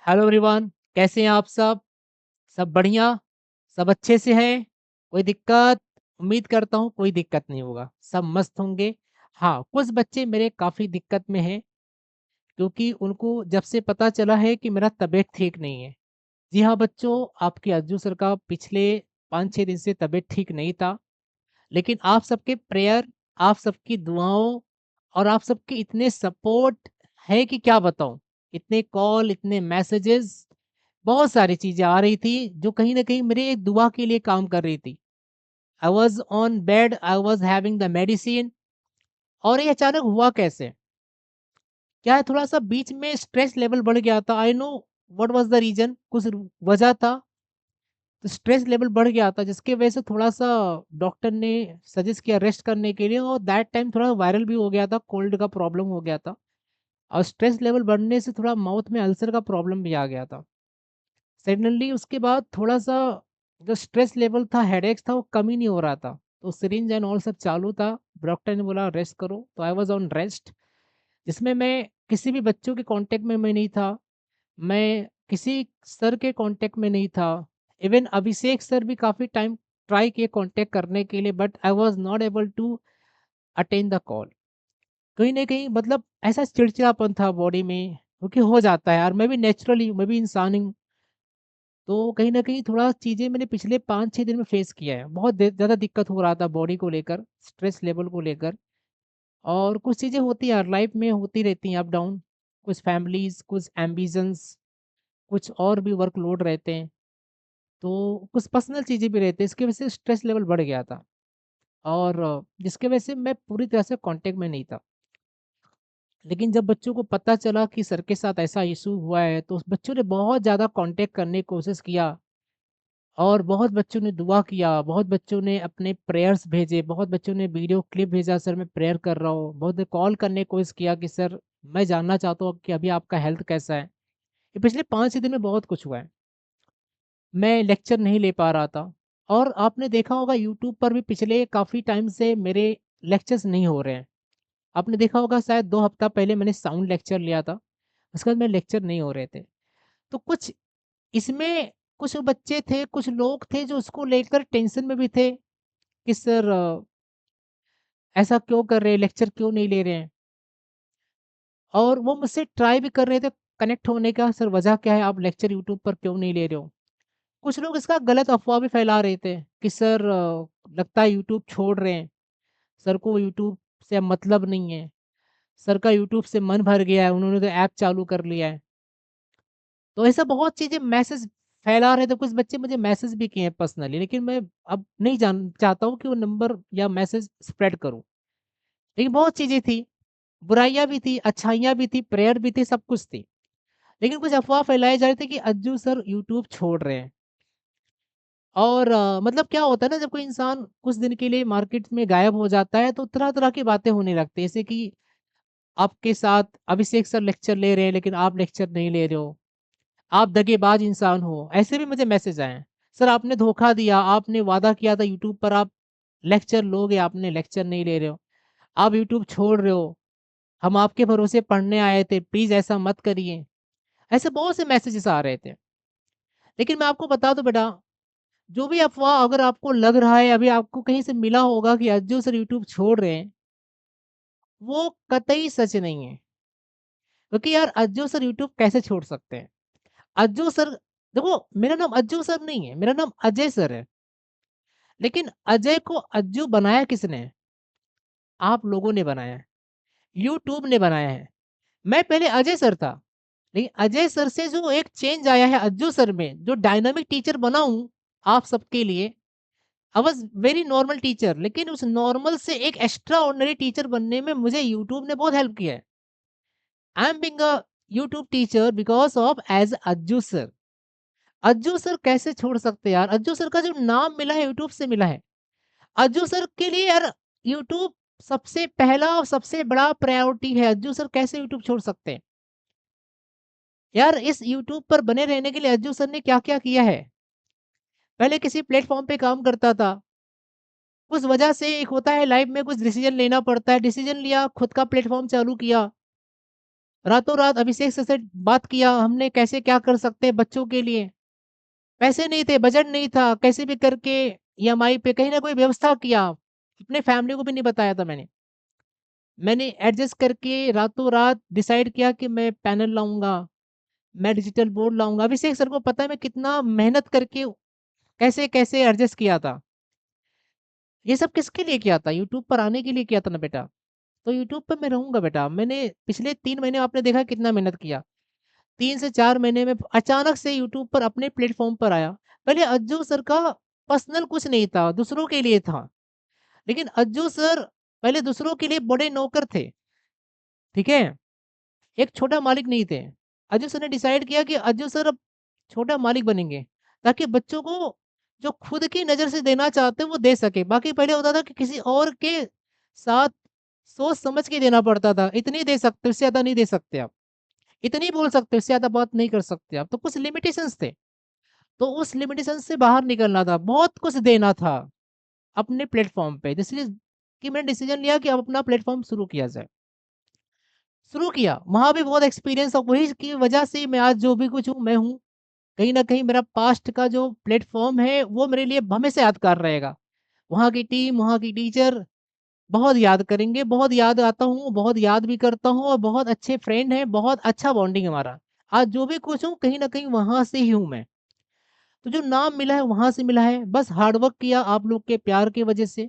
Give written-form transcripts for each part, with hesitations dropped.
Hello everyone, कैसे हैं आप सब? सब बढ़िया? सब अच्छे से हैं? कोई दिक्कत? उम्मीद करता हूँ कोई दिक्कत नहीं होगा, सब मस्त होंगे। हाँ, कुछ बच्चे मेरे काफ़ी दिक्कत में हैं क्योंकि उनको जब से पता चला है कि मेरा तबीयत ठीक नहीं है। जी हाँ बच्चों, आपके अज्जू सर का पिछले 5-6 दिन से तबीयत ठीक नहीं था, लेकिन आप सबके प्रेयर, आप सबकी दुआओं और आप सबके इतने सपोर्ट है कि क्या बताऊँ। इतने कॉल, इतने मैसेजेस, बहुत सारी चीज़ें आ रही थी जो कहीं न कहीं मेरे एक दुआ के लिए काम कर रही थी। I was on bed, I was having the medicine. और ये अचानक हुआ कैसे? क्या है, थोड़ा-सा बीच में स्ट्रेस लेवल बढ़ गया था। I know what was the reason, कुछ वजह था। तो स्ट्रेस लेवल बढ़ गया था जिसकी वजह से थोड़ा-सा डॉक्टर ने सजेस्ट किया रेस्ट करने के लिए, और दैट टाइम थोड़ा वायरल भी हो गया था, कोल्ड का प्रॉब्लम हो गया था। और स्ट्रेस लेवल बढ़ने से थोड़ा माउथ में अल्सर का प्रॉब्लम भी आ गया था। सडनली उसके बाद थोड़ा-सा जो स्ट्रेस लेवल था, हेडेक था, वो कम ही नहीं हो रहा था। तो सिरिंज एंड ऑल सब चालू था। डॉक्टर ने बोला रेस्ट करो, तो आई वाज़ ऑन रेस्ट, जिसमें मैं किसी भी बच्चों के कॉन्टैक्ट में मैं नहीं था। मैं किसी सर के कॉन्टैक्ट में नहीं था। इवन अभिषेक सर भी काफ़ी टाइम ट्राई किए कॉन्टैक्ट करने के लिए, but I was not able to attend the call. कहीं न कहीं मतलब ऐसा चिड़चिड़ापन था बॉडी में, क्योंकि हो जाता है यार, मैं भी नेचुरली हूँ, मैं भी इंसान ही हूँ। तो कहीं न कहीं थोड़ा चीज़ें मैंने पिछले 5-6 दिन में फेस किया है। बहुत दे ज़्यादा दिक्कत हो रहा था बॉडी को लेकर, स्ट्रेस लेवल को लेकर। और कुछ चीज़ें होती हैं यार, लाइफ़ में होती रहती हैं अप डाउन। कुछ फैमिलीज़, कुछ एम्बिशंस, कुछ और भी वर्कलोड रहते हैं। तो कुछ पर्सनल चीज़ें भी रहती हैं, इसकी वजह से स्ट्रेस लेवल बढ़ गया था। और जिसकी वजह से मैं पूरी तरह से कॉन्टैक्ट में नहीं था। लेकिन जब बच्चों को पता चला कि सर के साथ ऐसा इश्यू हुआ है, तो उस बच्चों ने बहुत ज़्यादा कॉन्टैक्ट करने की कोशिश किया। और बहुत बच्चों ने दुआ किया, बहुत बच्चों ने अपने प्रेयर्स भेजे, बहुत बच्चों ने वीडियो क्लिप भेजा, सर मैं प्रेयर कर रहा हूँ। बहुत ने कॉल करने की कोशिश किया कि सर मैं जानना चाहता हूँ कि अभी आपका हेल्थ कैसा है। ये पिछले 5-6 दिन में बहुत कुछ हुआ है। मैं लेक्चर नहीं ले पा रहा था। और आपने देखा होगा यूट्यूब पर भी पिछले काफ़ी टाइम से मेरे लेक्चर्स नहीं हो रहे हैं। आपने देखा होगा शायद 2 हफ्ता पहले मैंने साउंड लेक्चर लिया था, उसके बाद मेरे लेक्चर नहीं हो रहे थे। तो कुछ इसमें कुछ बच्चे थे, कुछ लोग थे जो उसको लेकर टेंशन में भी थे कि सर ऐसा क्यों कर रहे हैं, लेक्चर क्यों नहीं ले रहे हैं? और वो मुझसे ट्राई भी कर रहे थे कनेक्ट होने का, सर वजह क्या है, आप लेक्चर यूट्यूब पर क्यों नहीं ले रहे हो? कुछ लोग इसका गलत अफ़वाह भी फैला रहे थे कि सर लगता है यूट्यूब छोड़ रहे हैं, सर को यूट्यूब से अब मतलब नहीं है, सर का यूट्यूब से मन भर गया है, उन्होंने तो ऐप चालू कर लिया है। तो ऐसा बहुत चीज़ें मैसेज फैला रहे थे, कुछ बच्चे मुझे मैसेज भी किए हैं पर्सनली, लेकिन मैं अब नहीं जान चाहता हूँ कि वो नंबर या मैसेज स्प्रेड करूँ। लेकिन बहुत चीज़ें थी, बुराइयाँ भी थी, अच्छाइयाँ भी थी, प्रेयर भी थी, सब कुछ थी। लेकिन कुछ अफ़वाह फैलाए जा रहे थे कि अज्जू सर यूट्यूब छोड़ रहे हैं। और मतलब क्या होता है ना, जब कोई इंसान कुछ दिन के लिए मार्केट में गायब हो जाता है, तो तरह-तरह की बातें होने लगती हैं। जैसे कि आपके साथ अभिषेक सर लेक्चर ले रहे हैं, लेकिन आप लेक्चर नहीं ले रहे हो। आप दगेबाज इंसान हो, ऐसे भी मुझे मैसेज आए हैं। सर आपने धोखा दिया, आपने वादा किया था यूट्यूब पर आप लेक्चर लोगे, आपने लेक्चर नहीं ले रहे हो। आप यूट्यूब छोड़ रहे हो, हम आपके भरोसे पढ़ने आए थे, प्लीज़ ऐसा मत करिए। ऐसे बहुत से मैसेजेस आ रहे थे। लेकिन मैं आपको बता दूँ बेटा, जो भी अफ़वाह अगर आपको लग रहा है, अभी आपको कहीं से मिला होगा कि अज्जू सर यूट्यूब छोड़ रहे हैं, वो कतई सच नहीं है। क्योंकि यार अज्जू सर यूट्यूब कैसे छोड़ सकते हैं? अज्जू सर, देखो मेरा नाम अज्जू सर नहीं है, मेरा नाम अजय सर है। लेकिन अजय को अज्जू बनाया किसने? आप लोगों ने बनाया है, यूट्यूब ने बनाया है। मैं पहले अजय सर था, लेकिन अजय सर से जो एक चेंज आया है अज्जू सर में, जो डायनामिक टीचर बना हूँ आप सबके लिए। I was very normal teacher, लेकिन उस नॉर्मल से एक एक्स्ट्रा ऑर्डिनरी टीचर बनने में मुझे यूट्यूब ने बहुत हेल्प किया है। I am being a YouTube teacher because of as Ajju sir. Ajju sir कैसे छोड़ सकते हैं यार? अज्जू सर का जो नाम मिला है यूट्यूब से मिला है। अज्जू सर के लिए यार यूट्यूब सबसे पहला और सबसे बड़ा प्रायोरिटी है। अज्जू सर कैसे यूट्यूब छोड़ सकते हैं? यार इस यूट्यूब पर बने रहने के लिए अज्जू सर ने क्या-क्या किया है? पहले किसी प्लेटफ़ॉर्म पे काम करता था। उस वजह से एक होता है लाइफ में कुछ डिसीज़न लेना पड़ता है। डिसीज़न लिया, खुद का प्लेटफ़ॉर्म चालू किया। रातों रात अभिषेक सर से बात किया हमने कैसे क्या कर सकते हैं बच्चों के लिए। पैसे नहीं थे, बजट नहीं था, कैसे भी करके ईएमआई पे कहीं न कोई व्यवस्था किया। अपने फैमिली को भी नहीं बताया था मैंने। मैंने एडजस्ट करके रातों रात डिसाइड किया कि मैं पैनल लाऊँगा, मैं डिजिटल बोर्ड लाऊँगा। अभिषेक सर को पता है मैं कितना मेहनत करके कैसे-कैसे एडजस्ट किया था। ये सब किसके लिए किया था? यूट्यूब पर आने के लिए किया था ना बेटा। तो यूट्यूब पे मैं रहूँगा बेटा। मैंने पिछले 3 महीने आपने देखा कितना मेहनत किया। 3 से 4 महीने में अचानक से यूट्यूब पर अपने प्लेटफ़ॉर्म पर आया। पहले अज्जू सर का पर्सनल कुछ नहीं था, दूसरों के लिए था। लेकिन अज्जू सर पहले दूसरों के लिए बड़े नौकर थे, ठीक है? एक छोटा मालिक नहीं थे। अज्जू सर ने डिसाइड किया कि अज्जू सर अब छोटा मालिक बनेंगे, ताकि बच्चों को जो खुद की नज़र से देना चाहते हैं वो दे सकें। बाकी पहले होता था कि किसी और के साथ सोच समझ के देना पड़ता था। इतनी दे सकते हो, इससे ज़्यादा नहीं दे सकते आप। इतनी बोल सकते हो, इससे ज़्यादा बात नहीं कर सकते आप। तो कुछ लिमिटेशंस थे। तो उस लिमिटेशन से बाहर निकलना था, बहुत कुछ देना था अपने प्लेटफ़ॉर्म पे। इसलिए कि मैंने डिसीज़न लिया कि अब अपना प्लेटफ़ॉर्म शुरू किया जाए। शुरू किया, वहाँ भी बहुत एक्सपीरियंस और वही की वजह से मैं आज जो भी कुछ हूँ, मैं हूँ। कहीं न कहीं मेरा पास्ट का जो प्लेटफ़ॉर्म है, वो मेरे लिए हमेशा यादगार रहेगा। वहाँ की टीम, वहाँ की टीचर बहुत याद करेंगे, बहुत याद आता हूँ, बहुत याद भी करता हूँ और बहुत अच्छे फ्रेंड हैं, बहुत अच्छा बॉन्डिंग है हमारा। आज जो भी कुछ हूँ, कहीं न कहीं वहाँ से ही हूँ मैं। तो जो नाम मिला है, वहाँ से मिला है, बस हार्ड वर्क किया आप लोग के प्यार की वजह से।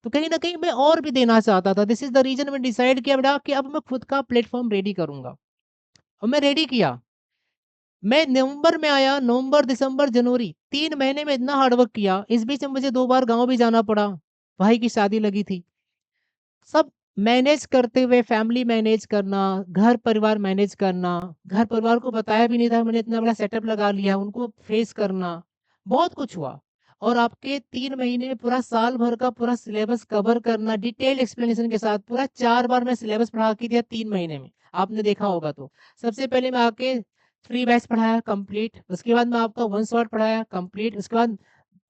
तो कहीं न कहीं मैं और भी देना चाहता था। दिस इज़ द रीज़न मैंने डिसाइड किया बेटा कि अब मैं खुद का प्लेटफ़ॉर्म रेडी करूँगा और मैं रेडी किया। मैं नवंबर में आया, नवंबर, दिसंबर, जनवरी 3 महीने में इतना हार्ड वर्क किया। इस बीच में मुझे 2 बार गाँव भी जाना पड़ा, भाई की शादी लगी थी। सब मैनेज करते हुए फैमिली मैनेज करना, घर-परिवार मैनेज करना, घर-परिवार को बताया भी नहीं था मैंने इतना बड़ा सेटअप लगा लिया, उनको फेस करना, बहुत कुछ हुआ। और आपके 3 महीने में पूरा साल भर का पूरा सिलेबस कवर करना, डिटेल एक्सप्लेनेशन के साथ पूरा 4 बार मैं सिलेबस पढ़ा के दिया 3 महीने में, आपने देखा होगा तो। सबसे पहले मैं आके फ्री बैच पढ़ाया कंप्लीट, उसके बाद मैं आपका वन शॉट पढ़ाया कंप्लीट, उसके बाद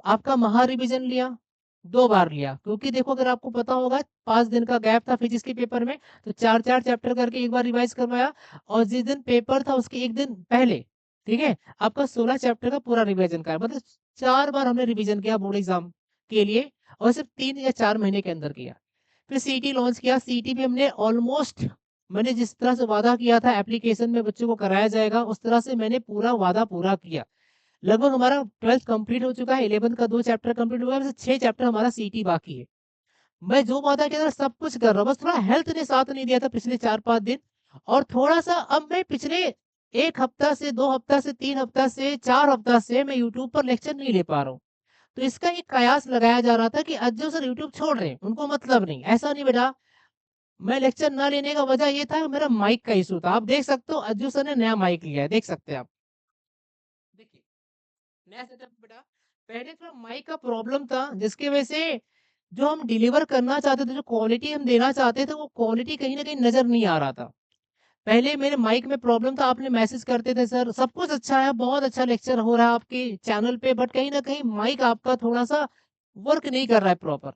आपका महा रिवीजन लिया, 2 बार लिया क्योंकि देखो अगर आपको पता होगा 5 दिन का गैप था फिजिक्स के पेपर में, तो 4-4 चैप्टर करके एक बार रिवाइज़ करवाया और जिस दिन पेपर था उसके 1 दिन पहले, ठीक है? आपका 16 चैप्टर का पूरा रिवीजन करा मतलब 4 बार हमने रिवीजन किया बोर्ड एग्ज़ाम के लिए और सिर्फ़ 3 या 4 महीने के अंदर किया। फिर सीईटी लॉन्च किया, सीईटी भी हमने ऑलमोस्ट मैंने जिस तरह से वादा किया था एप्लीकेशन में बच्चों को कराया जाएगा, उस तरह से मैंने पूरा वादा पूरा किया। लगभग हमारा 12th कंप्लीट हो चुका है, 11th का 2 चैप्टर कंप्लीट हुआ है, बस 6 चैप्टर हमारा सीटी बाकी है। मैं जो वादा किया था सब कुछ कर रहा हूँ, बस थोड़ा हेल्थ ने साथ नहीं दिया था पिछले 4-5 दिन और थोड़ा-सा अब मैं पिछले 1 हफ्ता से 2 हफ्ता से 3 हफ्ता से 4 हफ्ता से मैं यूट्यूब पर लेक्चर नहीं ले पा रहा हूँ। तो इसका एक कयास लगाया जा रहा था कि अज्जू सर यूट्यूब छोड़ रहे हैं, उनको मतलब नहीं। ऐसा नहीं बेटा, मैं लेक्चर ना लेने का वजह ये था मेरा माइक का इश्यू था। आप देख सकते हो अज्जू सर ने नया माइक लिया है, देख सकते हैं आप। देखिए। नया सेटअप बेटा पहले थोड़ा माइक का प्रॉब्लम था जिसकी वजह से जो हम डिलीवर करना चाहते थे जो क्वालिटी हम देना चाहते थे वो क्वालिटी कहीं ना कहीं नजर नहीं आ रहा था। पहले मेरे माइक में प्रॉब्लम था, आपने मैसेज करते थे सर सब कुछ अच्छा है, बहुत अच्छा लेक्चर हो रहा है आपके चैनल पे, बट कहीं ना कहीं माइक आपका थोड़ा सा वर्क नहीं कर रहा है प्रॉपर।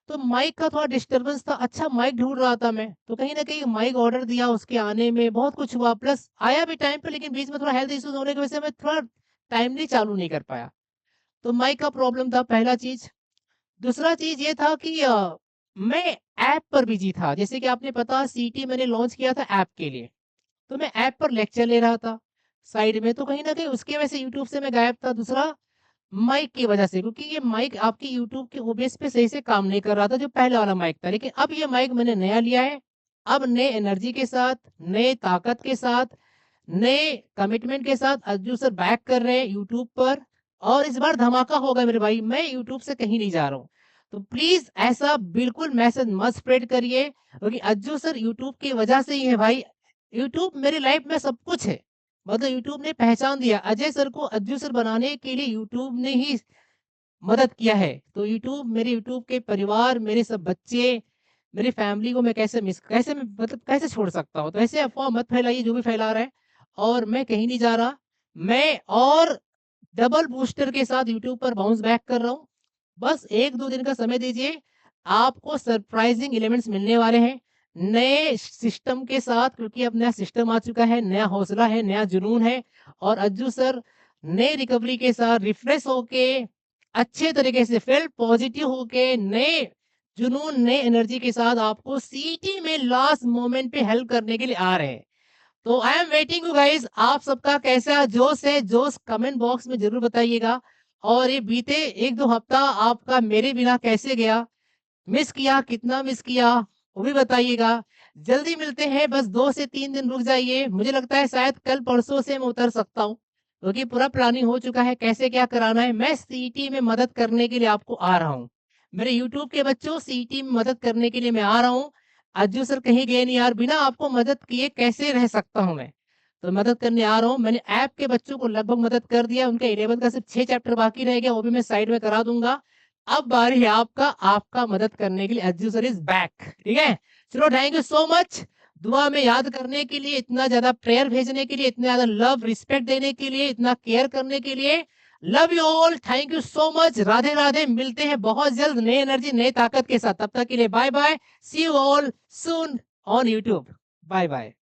तो माइक का थोड़ा डिस्टरबेंस था, अच्छा माइक ढूंढ रहा था मैं, तो कहीं ना कहीं माइक ऑर्डर दिया, उसके आने में बहुत कुछ हुआ, प्लस आया भी टाइम पे, लेकिन बीच में थोड़ा हेल्थ इश्यूज होने की वजह से मैं थोड़ा टाइमली चालू नहीं कर पाया। तो माइक का प्रॉब्लम था पहला चीज़। दूसरा चीज़ ये था कि मैं ऐप पर बिज़ी था। जैसे कि आपने पता सीटी मैंने लॉन्च किया था ऐप के लिए। तो मैं ऐप पर लेक्चर ले रहा था साइड में, तो कहीं न कहीं उसकी वजह से यूट्यूब से मैं गायब था। दूसरा माइक की वजह से, क्योंकि ये माइक आपकी यूट्यूब के ओबीएस पे सही से काम नहीं कर रहा था जो पहले वाला माइक था। लेकिन अब ये माइक मैंने नया लिया है। अब नए एनर्जी के साथ, नए ताकत के साथ, नए कमिटमेंट के साथ अज्जू सर बैक कर रहे हैं यूट्यूब पर और इस बार धमाका होगा मेरे भाई, मैं यूट्यूब से कहीं नहीं जा रहा हूँ। तो प्लीज़ ऐसा बिल्कुल मैसेज मत स्प्रेड करिए क्योंकि अज्जू सर यूट्यूब की वजह से ही है भाई। यूट्यूब मेरी लाइफ में सब कुछ है। मतलब यूट्यूब ने पहचान दिया, अजय सर को अज्जू सर बनाने के लिए यूट्यूब ने ही मदद किया है। तो यूट्यूब मेरे यूट्यूब के परिवार, मेरे सब बच्चे, मेरी फैमिली को मैं कैसे मैं मतलब कैसे छोड़ सकता हूँ? तो ऐसे अफ़वाह मत फैलाइए जो भी फैला रहा है और मैं कहीं नहीं जा रहा। मैं और डबल बूस्टर के साथ यूट्यूब पर बाउंस बैक कर रहा हूँ। बस 1-2 दिन का समय दीजिए, आपको सरप्राइज़िंग एलिमेंट्स मिलने वाले हैं। नए सिस्टम के साथ, क्योंकि अब नया सिस्टम आ चुका है, नया हौसला है, नया जुनून है और अज्जू सर नए रिकवरी के साथ रिफ्रेश होके अच्छे तरीके से फिर पॉजिटिव होके नए जुनून, नए एनर्जी के साथ आपको सीटी में लास्ट मोमेंट पे हेल्प करने के लिए आ रहे हैं। तो I am waiting you guys, आप सबका कैसा जोश है, जोश कमेंट बॉक्स में जरूर बताइएगा। और ये बीते 1-2 हफ्ता आपका मेरे बिना कैसे गया, मिस किया, कितना मिस किया, वो भी बताइएगा। जल्दी मिलते हैं, बस 2 से 3 दिन रुक जाइए। मुझे लगता है शायद कल परसों से मैं उतर सकता हूँ, क्योंकि पूरा प्लानिंग हो चुका है, कैसे क्या कराना है। मैं सीईटी में मदद करने के लिए आपको आ रहा हूँ। मेरे यूट्यूब के बच्चों, सीईटी में मदद करने के लिए मैं आ रहा हूँ। अज्जू सर कहीं गए नहीं यार, बिना आपको मदद किए कैसे रह सकता हूँ मैं? तो मदद करने आ रहा हूँ। मैंने ऐप के बच्चों को लगभग मदद कर दिया, उनका 11 का सिर्फ 6 चैप्टर बाकी रह गया, वो भी मैं साइड में करा दूंगा। अब बारी है आपका, आपका मदद करने के लिए अज्जू सर इज बैक। ठीक है, चलो थैंक यू सो मच। दुआ में याद करने के लिए, इतना ज्यादा प्रेयर भेजने के लिए, इतना ज्यादा लव रिस्पेक्ट देने के लिए, इतना केयर करने के लिए, love you all, thank you so much. Radhe Radhe, मिलते हैं बहुत जल्द नई एनर्जी, नई ताकत के साथ। तब तक के लिए bye bye, see you all soon on YouTube. Bye bye.